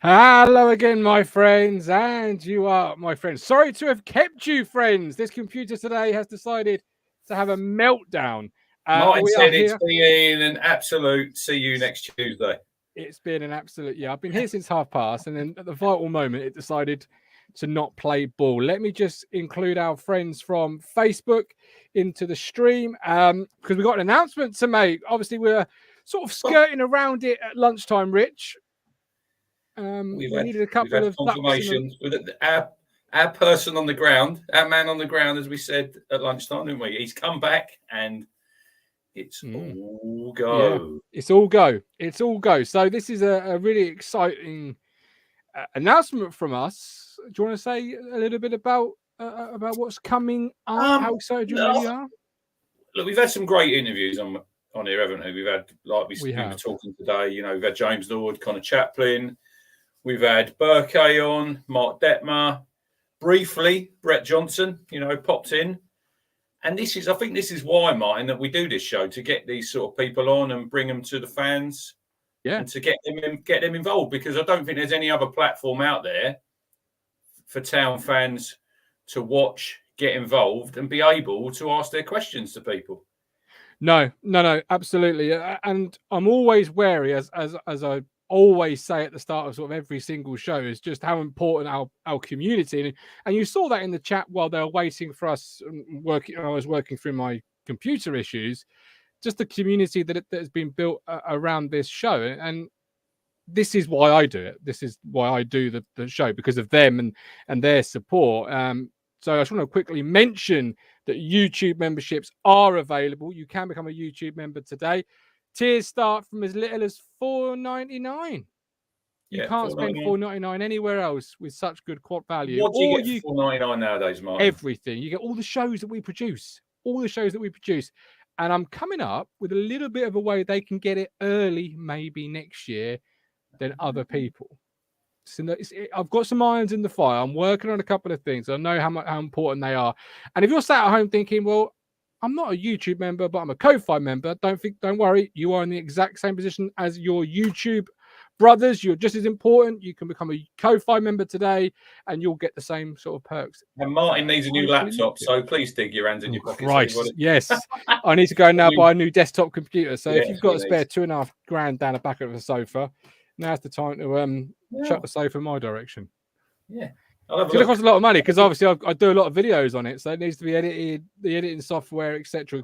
Hello again, my friends, and you are my friends. Sorry to have kept you, friends. This computer today has decided to have a meltdown. Martin We are said it's here. been an absolute see you next Tuesday. It's been an absolute, I've been here since 5:30, and then at the vital moment, it decided to not play ball. Let me just include our friends from Facebook into the stream because we've got an announcement to make. Obviously, we're sort of skirting around it at lunchtime, Rich. We needed a couple of confirmations. Our person on the ground, our man on the ground, as we said at lunchtime, didn't we? He's come back and it's all go. Yeah, it's all go. It's all go. So this is a really exciting announcement from us. Do you want to say a little bit about what's coming up? How excited you really are? Look, we've had some great interviews on here, haven't we? We've had, like we were talking today, we've had James Lord, Connor Chaplin. We've had Burke on, Mark Detmer, briefly, Brett Johnson, popped in. And I think this is why, Martin, that we do this show, to get these sort of people on and bring them to the fans. Yeah. And to get them involved, because I don't think there's any other platform out there for town fans to watch, get involved and be able to ask their questions to people. No, absolutely. And I'm always wary, as I always say at the start of sort of every single show, is just how important our community. And you saw that in the chat while they were waiting for us working. I was working through my computer issues. Just the community that has been built around this show, and this is why I do it. This is why I do the show, because of them and their support. So I just want to quickly mention that YouTube memberships are available. You can become a YouTube member today. Tiers start from as little as $4.99. You can't spend $4.99 anywhere else with such good quad value. What do you get for $4.99 nowadays, Martin? Everything. You get all the shows that we produce. And I'm coming up with a little bit of a way they can get it early, maybe next year, than other people. So I've got some irons in the fire. I'm working on a couple of things. I know how important they are. And if you're sat at home thinking, well, I'm not a YouTube member, but I'm a Ko-Fi member, don't worry. You are in the exact same position as your YouTube brothers. You're just as important. You can become a Ko-Fi member today and you'll get the same sort of perks. And Martin needs a new laptop, so please dig your hands in your pockets. Christ, yes. I need to go now buy a new desktop computer. So if you've got a spare $2,500 down the back of the sofa, now's the time to chuck the sofa in my direction. Yeah. It's going to cost a lot of money because obviously I do a lot of videos on it, so it needs to be edited, the editing software, etc.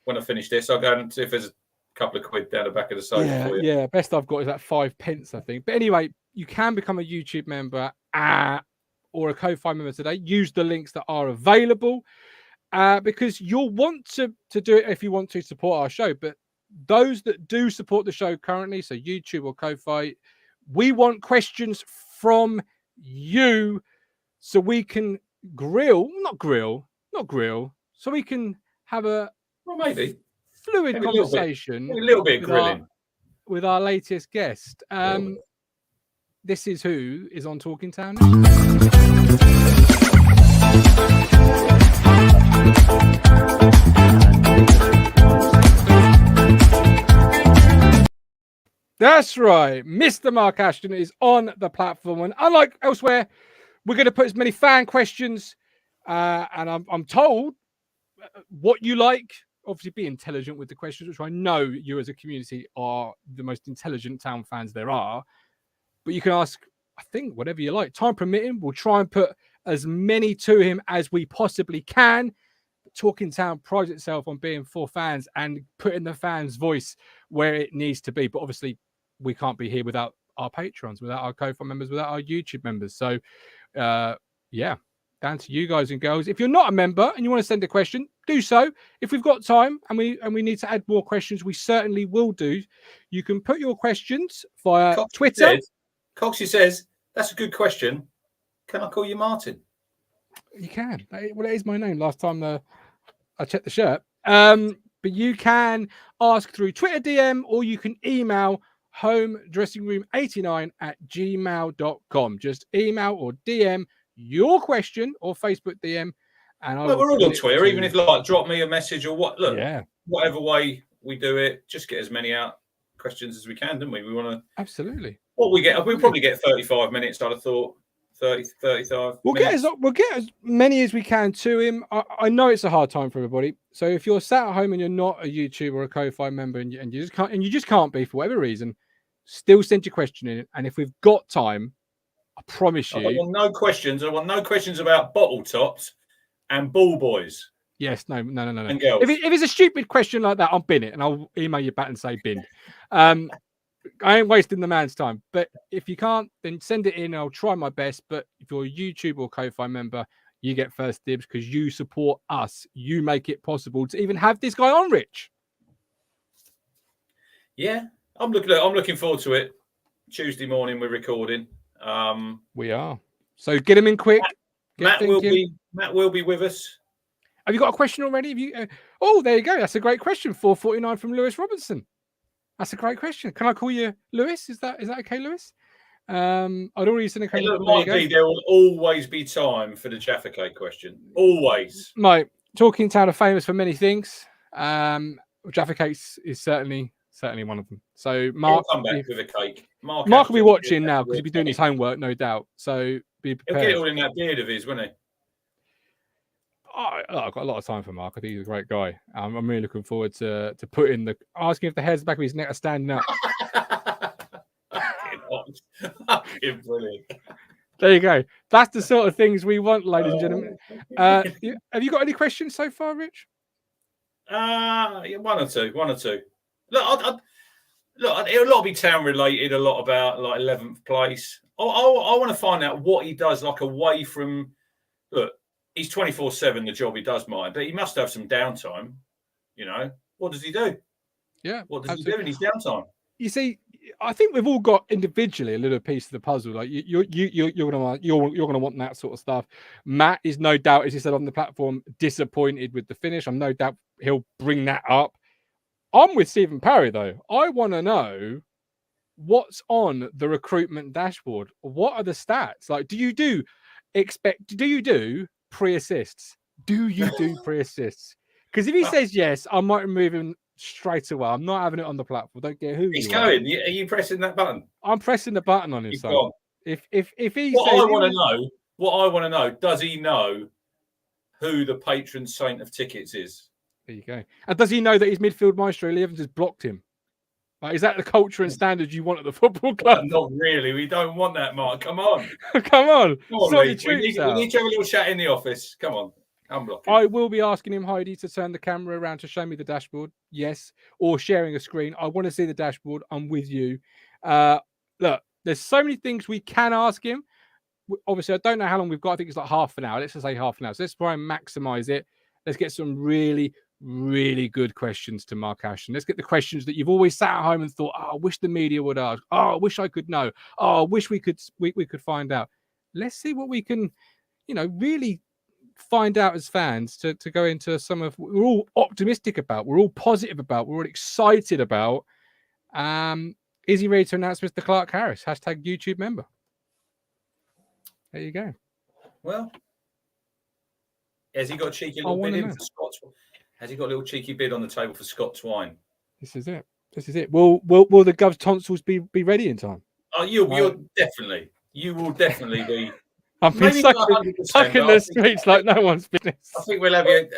When I finish this, I'll go and see if there's a couple of quid down the back of the sofa for you. Yeah, best I've got is that 5 pence, I think. But anyway, you can become a YouTube member or a Ko-Fi member today. Use the links that are available because you'll want to do it if you want to support our show. But those that do support the show currently, so YouTube or Ko-Fi, we want questions from you so we can so we can have a fluid conversation, a little bit of grilling with our latest guest. This is who is on Talking Town. That's right. Mr. Mark Ashton is on the platform. And unlike elsewhere, we're going to put as many fan questions. And I'm told what you like. Obviously, be intelligent with the questions, which I know you as a community are the most intelligent town fans there are. But you can ask, I think, whatever you like. Time permitting, we'll try and put as many to him as we possibly can. Talking Town prides itself on being for fans and putting the fans' voice where it needs to be. But obviously, we can't be here without our patrons, without our Ko-Fi members, without our YouTube members. So, down to you guys and girls. If you're not a member and you want to send a question, do so. If we've got time and we need to add more questions, we certainly will do. You can put your questions via Twitter. Coxie says, that's a good question. Can I call you Martin? You can. Well, it is my name. Last time I checked the shirt. But you can ask through Twitter DM or you can email homedressingroom89@gmail.com. Just email or DM your question or Facebook DM. And we're all on Twitter, even if drop me a message or what. Look, whatever way we do it, just get as many questions as we can, don't we? We want to absolutely. What we get, we'll probably get 35 minutes. I'd have thought 35. We'll get as many as we can to him. I know it's a hard time for everybody. So if you're sat at home and you're not a YouTuber or a Ko-Fi member and you just can't be for whatever reason, still send your question in. And if we've got time, I promise you. I want no questions. I want no questions about bottle tops and ball boys. Yes, no. And girls. If it's a stupid question like that, I'll bin it and I'll email you back and say bin. I ain't wasting the man's time. But if you can't, then send it in. I'll try my best. But if you're a YouTube or Ko-Fi member, you get first dibs because you support us. You make it possible to even have this guy on, Rich. Yeah, I'm looking forward to it. Tuesday morning we're recording. We are. So get him in quick. Matt will be with us. Have you got a question already? Have you? Oh, there you go. That's a great question. 449 from Lewis Robinson. That's a great question. Can I call you Lewis? Is that okay, Lewis? I'd already sent a question. There will always be time for the Jaffa Cake question. Always. Mate, Talking Town are famous for many things. Jaffa Cakes is certainly one of them. So Mark will come back with a cake. Mark will be watching now because he'll be doing his homework, no doubt. So be prepared. He'll get it all in that beard of his, won't he? I've got a lot of time for Mark. I think he's a great guy. I'm really looking forward to putting asking if the hairs back of his neck are standing up. Brilliant. There you go. That's the sort of things we want, ladies and gentlemen. Have you got any questions so far, Rich? One or two. Look, it'll be town related. A lot about like 11th place. I want to find out what he does, like away from. Look, he's 24/7. The job he does, mine, but he must have some downtime. You know, what does he do? Yeah, what does he do in his downtime? You see, I think we've all got individually a little piece of the puzzle. Like you're gonna want that sort of stuff. Matt is no doubt, as he said on the platform, disappointed with the finish. I'm no doubt he'll bring that up. I'm with Stephen Parry though. I want to know what's on the recruitment dashboard. What are the stats? Like, do you do pre-assists? Do you do pre-assists? Because if he says yes, I might remove him straight away. I'm not having it on the platform. Don't care who he's going. Are you pressing that button? I'm pressing the button on him. So if he what I want to know, does he know who the patron saint of tickets is? There you go. And does he know that his midfield maestro Lee Evans has blocked him? Like, is that the culture and standards you want at the football club? Not really. We don't want that, Mark. Come on. Come on. We need to have a little chat in the office. Come on. I will be asking him, Heidi, to turn the camera around to show me the dashboard. Yes. Or sharing a screen. I want to see the dashboard. I'm with you. Look, there's so many things we can ask him. Obviously, I don't know how long we've got. I think it's like half an hour. Let's just say half an hour. So let's try and maximize it. Let's get some really, really good questions to Mark Ashton. Let's get the questions that you've always sat at home and thought, oh, I wish the media would ask. Oh, I wish I could know. Oh, I wish we could find out. Let's see what we can, really find out as fans to go into some of we're all optimistic about, we're all positive about, we're all excited about. Is he ready to announce Mr. Clark Harris? # YouTube member. There you go. Well, has he got a cheeky little bid in for Scott's? Has he got a little cheeky bid on the table for Scott's wine? This is it. Will the Gov's tonsils be ready in time? Oh, you will definitely be. I've been stuck in the streets like no one's business. I think we'll have you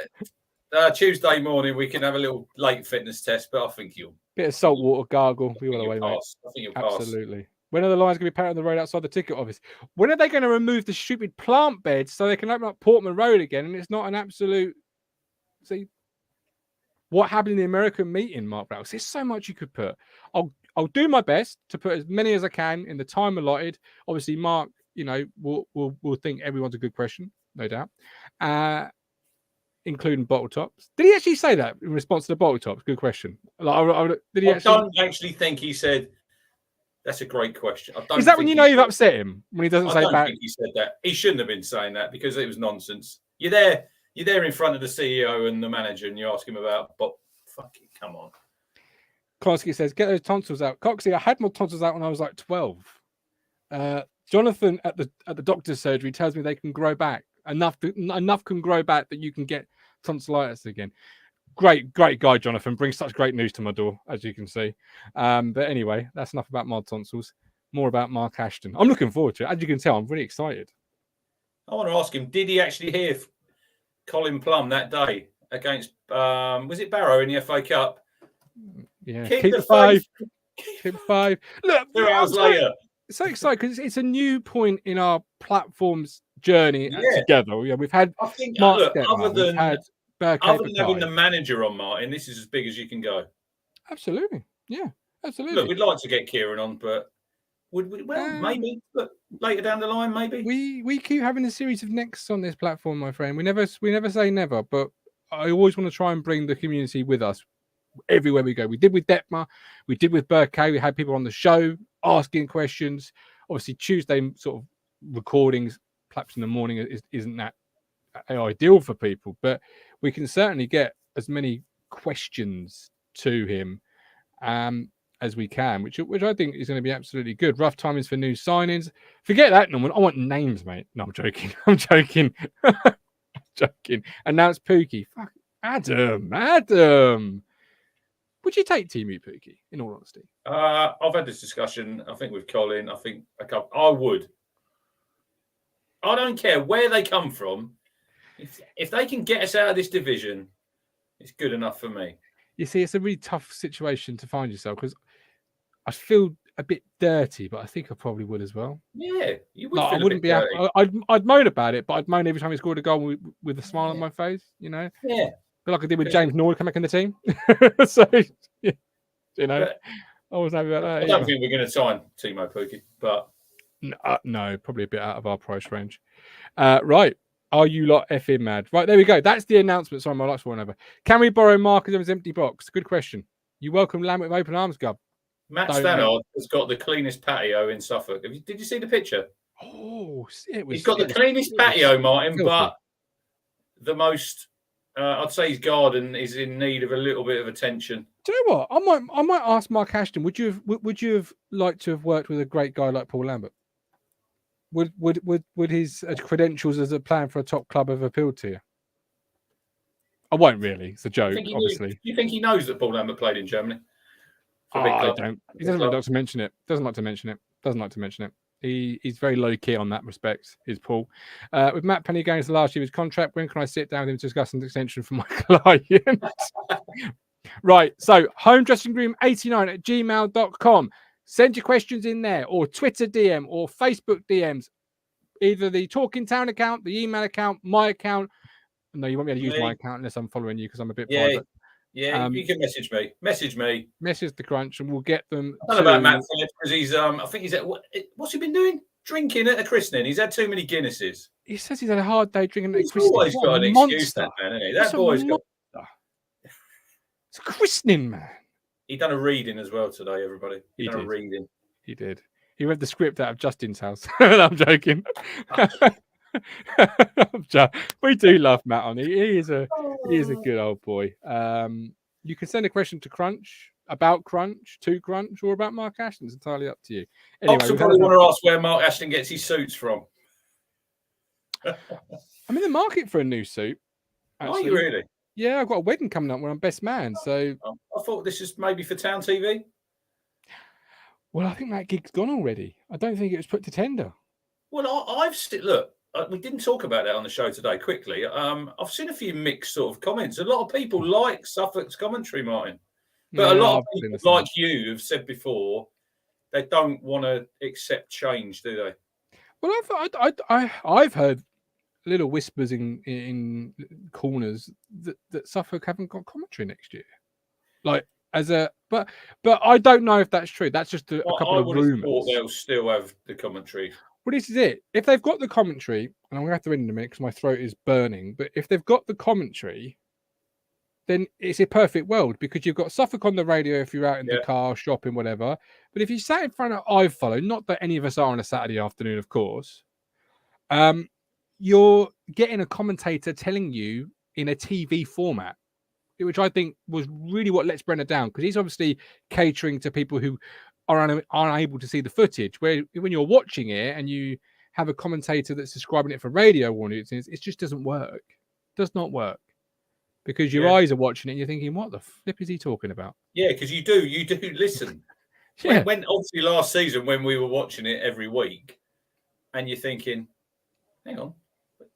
Tuesday morning. We can have a little late fitness test, but I think you'll bit of salt water gargle. Be all the way, mate. I think you'll Absolutely. Pass. When are the lines going to be parked on the road outside the ticket office? When are they going to remove the stupid plant beds so they can open up Portman Road again? And it's not an absolute. See what happened in the American meeting, Mark Brown. There's so much you could put. I'll do my best to put as many as I can in the time allotted. Obviously, Mark, we'll think everyone's a good question, no doubt, including bottle tops. Did he actually say that in response to the bottle tops? Good question. Did he? I don't actually think he said. That's a great question. Is that when you know you've upset him when he doesn't say back? I don't think he said that. He shouldn't have been saying that because it was nonsense. You're there in front of the CEO and the manager, and you ask him about. But fuck it, come on. Koski says, "Get those tonsils out." Coxie, I had my tonsils out when I was like 12. Jonathan at the doctor's surgery tells me they can grow back enough can grow back that you can get tonsillitis again. great guy, Jonathan. Brings such great news to my door, as you can see. But anyway, that's enough about my tonsils. More about Mark Ashton. I'm looking forward to it. As you can tell, I'm really excited. I want to ask him, did he actually hear Colin Plum that day against, was it Barrow in the FA Cup? Yeah, keep the five. Keep 5. Look, 2 hours later. So excited because it's a new point in our platform's journey together. Yeah, we've had Mark other than having the manager on, Martin, this is as big as you can go. Absolutely. Yeah, absolutely. Look, we'd like to get Kieran on, but would we? Well, maybe. But later down the line, maybe. We keep having a series of nexts on this platform, my friend. We never say never, but I always want to try and bring the community with us everywhere we go. We did with Detmar, we did with Burkay. We had people on the show asking questions. Obviously, Tuesday sort of recordings, perhaps in the morning, isn't that ideal for people, but we can certainly get as many questions to him as we can, which I think is going to be absolutely good. Rough timings for new signings. Forget that, Norman. I want names, mate. No, I'm joking. I'm joking. Joking. Announce Pookie. Fuck, Adam. Would you take Timu Pookie, in all honesty? I've had this discussion, I think, with Colin. I think I would. I don't care where they come from. If they can get us out of this division, it's good enough for me. You see, it's a really tough situation to find yourself because I feel a bit dirty, but I think I probably would as well. Yeah, you would. I wouldn't be happy. I'd moan about it, but I'd moan every time he scored a goal with a smile on my face, you know? Yeah. Like I did with James Nord coming back in the team. So, yeah, you know, I wasn't happy about that. I don't think we're going to sign Timo Pukki, but no, probably a bit out of our price range. Right. Are you lot effing mad? Right, there we go. That's the announcement. Sorry, my lights falling over. Can we borrow Mark Adams' empty box? Good question. You welcome Lambert with open arms, Gub. Matt Stannard has got the cleanest patio in Suffolk. Did you see the picture? Oh, he's got the cleanest patio, Martin, but the most. I'd say his garden is in need of a little bit of attention. Do you know what? I might ask Mark Ashton. Would you have liked to have worked with a great guy like Paul Lambert? Would his credentials as a plan for a top club have appealed to you? I won't really. It's a joke, obviously. Do you think he knows that Paul Lambert played in Germany? I don't. He doesn't like to mention it. Doesn't like to mention it. He's very low key on that respect, is Paul. With Matt Penny going to the last year of his contract, when can I sit down with him to discuss an extension for my client? Right. So homedressingroom89@gmail.com. Send your questions in there, or Twitter DM, or Facebook DMs. Either the Talking Town account, the email account, my account. No, you won't be able to use my account unless I'm following you because I'm a bit private. Yeah, you can message me. Message the Crunch, and we'll get them. I don't know about Matt Phillips because he's. I think he's at. What's he been doing? Drinking at a christening. He's had too many Guinnesses. He says he's had a hard day drinking at a christening. He's always got an excuse, that man, isn't he? That boy's got. It's a christening, man. He done a reading as well today, everybody. He done a reading. He did. He read the script out of Justin's house. I'm joking. We do love Matt on. He is a good old boy. You can send a question to Crunch, about Crunch, to Crunch, or about Mark Ashton. It's entirely up to you. Anyway, I probably want to ask where Mark Ashton gets his suits from. I'm in the market for a new suit. Actually. Are you really? Yeah, I've got a wedding coming up where I'm best man. So I thought this is maybe for Town TV. Well, I think that gig's gone already. I don't think it was put to tender. Well, look. We didn't talk about that on the show today. Quickly, I've seen a few mixed sort of comments. A lot of people like Suffolk's commentary, Martin, but a lot of people like you have said before they don't want to accept change, do they? Well, I've heard little whispers in corners that Suffolk haven't got commentary next year, but I don't know if that's true. That's just a couple of rumors. Thought they'll still have the commentary. Well, this is it. If they've got the commentary, and I'm going to have to end in a minute because my throat is burning, but if they've got the commentary, then it's a perfect world because you've got Suffolk on the radio if you're out in the car, shopping, whatever. But if you sat in front of iFollow, not that any of us are on a Saturday afternoon, of course, you're getting a commentator telling you in a TV format, which I think was really what lets Brenner down because he's obviously catering to people who are unable to see the footage. Where when you're watching it and you have a commentator that's describing it for radio audiences, it just doesn't work. Does not work. because your eyes are watching it and you're thinking, what the flip is he talking about? Yeah, because you do listen. Yeah. When obviously last season when we were watching it every week, and you're thinking, hang on,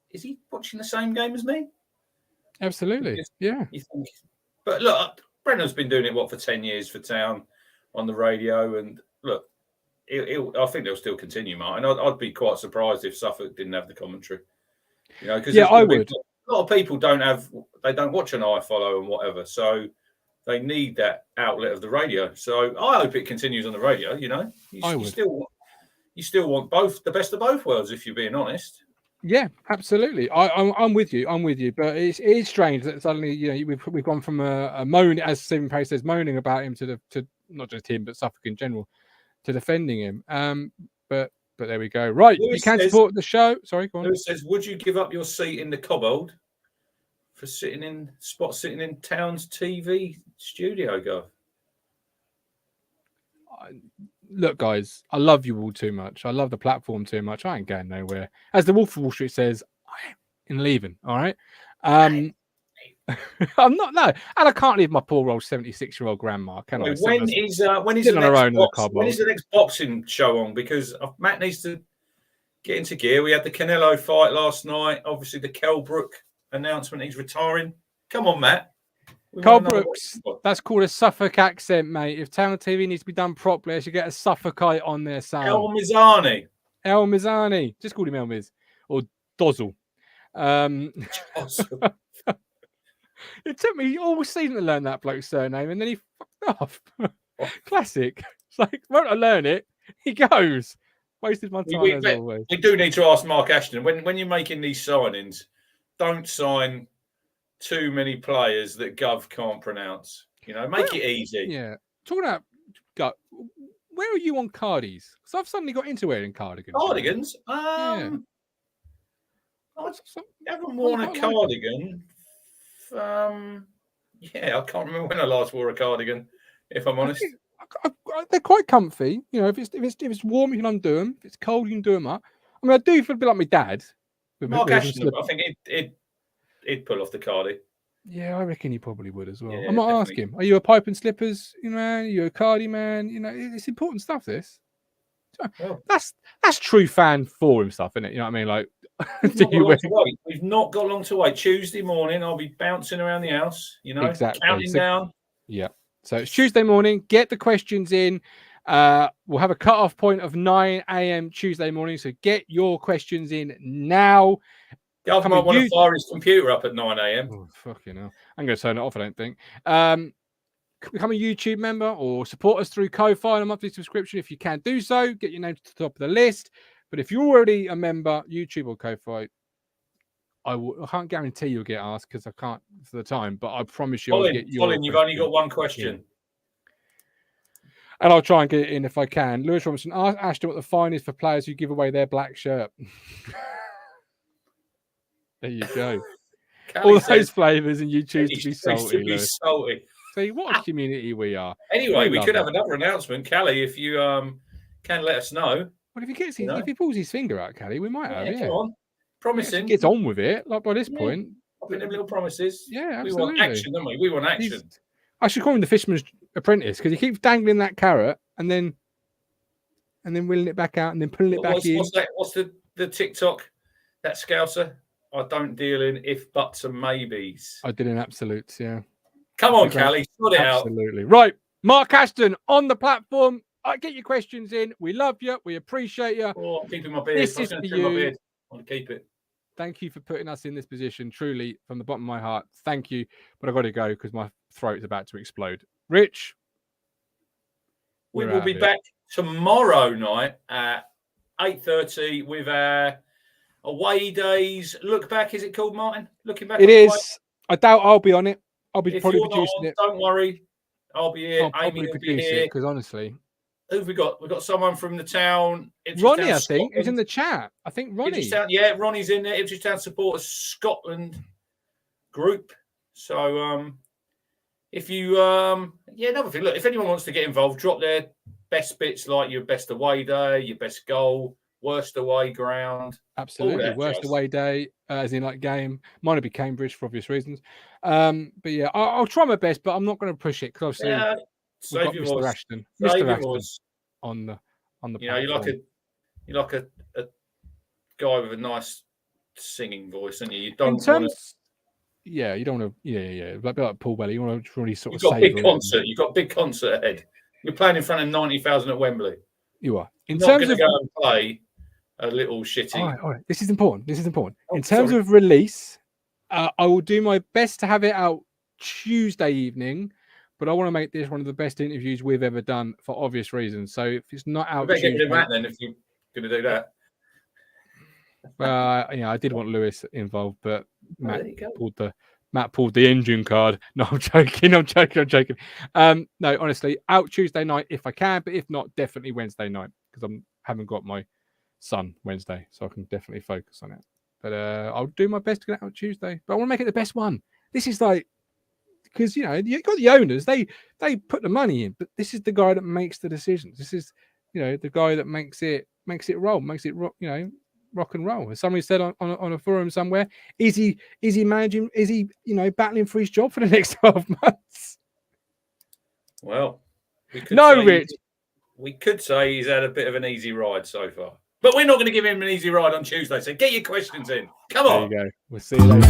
is he watching the same game as me? Absolutely. Because yeah. You think, but look, Brendan's been doing it for 10 years for Town on the radio, and look, I think they'll still continue, Martin. I'd be quite surprised if Suffolk didn't have the commentary. Because I would. A lot of people don't watch an iFollow and whatever, so they need that outlet of the radio. So I hope it continues on the radio. You still want both, the best of both worlds, if you're being honest. Yeah, absolutely. I'm with you. But it is strange that suddenly, we've gone from a moan, as Stephen Pace says, moaning about him to not just him, but Suffolk in general, to defending him. But there we go. Right, you can support the show. Sorry, go on. Lewis says, would you give up your seat in the Cobbold for sitting in Town's TV studio, Gov? Look, guys, I love you all too much. I love the platform too much. I ain't going nowhere. As the Wolf of Wall Street says, I am leaving. All right. I'm not. No, and I can't leave my poor old 76-year-old grandma. Can I? When is the next boxing show on? Because Matt needs to get into gear. We had the Canelo fight last night. Obviously, the Kelbrook announcement. He's retiring. Come on, Matt. Carl Brooks, that's called a Suffolk accent, mate. If Town TV needs to be done properly, I should get a Suffolkite on there, Sam. El Mizani. Just called him El Miz. Or Dozzle. It took me all season to learn that bloke's surname, and then he fucked off. Classic. It's like, won't I learn it? He goes. Wasted my time as always. We do need to ask Mark Ashton, when you're making these signings, don't sign too many players that Gov can't pronounce. Make it easy. Yeah. Talking about Gov, where are you on cardies? Because I've suddenly got into wearing cardigans. Cardigans? I haven't worn a cardigan. I can't remember when I last wore a cardigan, if I'm honest. They're quite comfy. If it's warm, you can undo them. If it's cold, you can do them up. I mean, I do feel a bit like my dad. Mark Ashton, I think he'd pull off the cardi. Yeah, I reckon he probably would as well. Yeah, I might ask him, are you a pipe and slippers man? Are you a cardi man? It's important stuff, this. Well, that's true fan forum stuff, isn't it? You know what I mean? Like, we've not got long to wait. Tuesday morning, I'll be bouncing around the house, exactly. Counting down. Yeah. So it's Tuesday morning. Get the questions in. We'll have a cut-off point of 9 a.m. Tuesday morning. So get your questions in now. Gov might want to fire his computer up at 9 a.m. Oh, fucking hell. I'm going to turn it off, I don't think. Become a YouTube member or support us through Ko-Fi on a monthly subscription. If you can do so, get your name to the top of the list. But if you're already a member, YouTube or Ko-Fi, I can't guarantee you'll get asked because I can't for the time, but I promise you I'll get your Colin, you've only got one question. Yeah. And I'll try and get it in if I can. Lewis Robinson, ask Ashton what the fine is for players who give away their black shirt. There you go. All those flavours and you choose to be salty. See, what a community we are. Anyway, we could have another announcement. Callie, if you can let us know. Well, if he pulls his finger out, Callie, we might have, Come on. Promising. Gets on with it, like by this point. Popping them little promises. Yeah, absolutely. We want action, don't we? We want action. I should call him the Fisherman's Apprentice because he keeps dangling that carrot and then wheeling it back out and then pulling it back in. What's the TikTok? That Scouser? I don't deal in if, buts, and maybes. I did in absolutes, yeah. Come on, Callie, sort it out. Absolutely. Right. Mark Ashton on the platform. Get your questions in. We love you. We appreciate you. Oh, I'm keeping my beard. This is for you. My beard. I want to keep it. Thank you for putting us in this position. Truly, from the bottom of my heart, thank you. But I've got to go because my throat is about to explode. Rich? We will be back tomorrow night at 8:30 with our away days. Look back, is it called, Martin? Looking back. It is. I doubt I'll be on it. I'll be probably producing it. Don't worry. I'll be here. Amy will be here. Because honestly. Who've we got? We've got someone from the town. Ronnie, I think, is in the chat. I think Ronnie. Ronnie's in there. Ipswich Town Supporters Scotland group. So if you another thing. Look, if anyone wants to get involved, drop their best bits like your best away day, your best goal, worst away ground. Absolutely. Worst away day, as in like game. Mine would be Cambridge for obvious reasons. But yeah, I'll try my best, but I'm not going to push it because obviously we've got Mr. Ashton, on the platform. You're like a guy with a nice singing voice, and you don't want to. Yeah, you don't want to. Yeah. Like Paul Belly, you want to really sort of. You've got a big concert. You've got a big concert ahead. You're playing in front of 90,000 at Wembley. You are. In terms of go and play a little shitty. All right. This is important. In terms of release, I will do my best to have it out Tuesday evening, but I want to make this one of the best interviews we've ever done for obvious reasons. So if it's not out, Tuesday, get rid of Matt then if you're going to do that. Well, I did want Lewis involved, but Matt pulled the engine card. No, I'm joking. No, honestly, out Tuesday night if I can, but if not, definitely Wednesday night because I haven't got my son Wednesday, so I can definitely focus on it. But I'll do my best to get it out Tuesday. But I want to make it the best one. This is like because you got the owners, they put the money in, but this is the guy that makes the decisions. This is the guy that makes it roll, makes it rock, rock and roll. As somebody said on a forum somewhere, is he managing? Is he battling for his job for the next 12 months? Well, Rich. We could say he's had a bit of an easy ride so far, but we're not going to give him an easy ride on Tuesday. So get your questions in. Come on. There you go. We'll see you later.